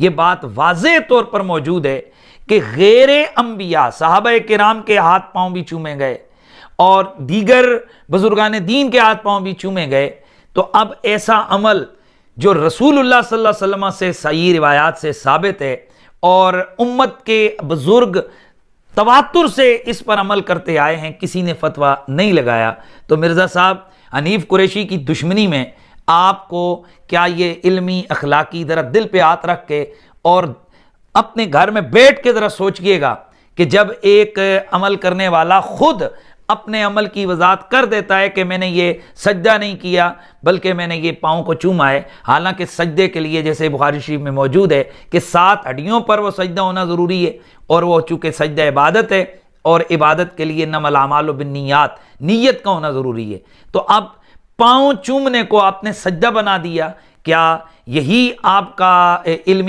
ये बात वाज़ेह तौर पर मौजूद है कि गैर अंबिया सहाबा किराम के हाथ पांव भी चूमे गए और दीगर बुजुर्गान दीन के हाथ पांव भी चूमे गए, तो अब ऐसा अमल जो रसूलुल्लाह सल्लल्लाहु अलैहि वसल्लम से सही रिवायात से साबित है और उम्मत के बुजुर्ग तवातुर से इस पर अमल करते आए हैं, किसी ने फतवा नहीं लगाया। तो मिर्ज़ा साहब, हनीफ कुरैशी की दुश्मनी में आपको क्या ये इल्मी अखलाकी ज़रा दिल पे हाथ रख के और अपने घर में बैठ के ज़रा सोचिएगा कि जब एक अमल करने वाला खुद अपने अमल की वजाहत कर देता है कि मैंने ये सजदा नहीं किया बल्कि मैंने ये पाँव को चूमा है, हालांकि सजदे के लिए जैसे बुखारी शरीफ में मौजूद है कि 7 हड्डियों पर वो सजदा होना ज़रूरी है, और वो चूँकि सजदा इबादत है और इबादत के लिए इन्नमल आमालु बिन्नियात, नीयत का होना ज़रूरी है। तो अब पाँव चूमने को आपने सजदा बना दिया, क्या यही आपका इल्मी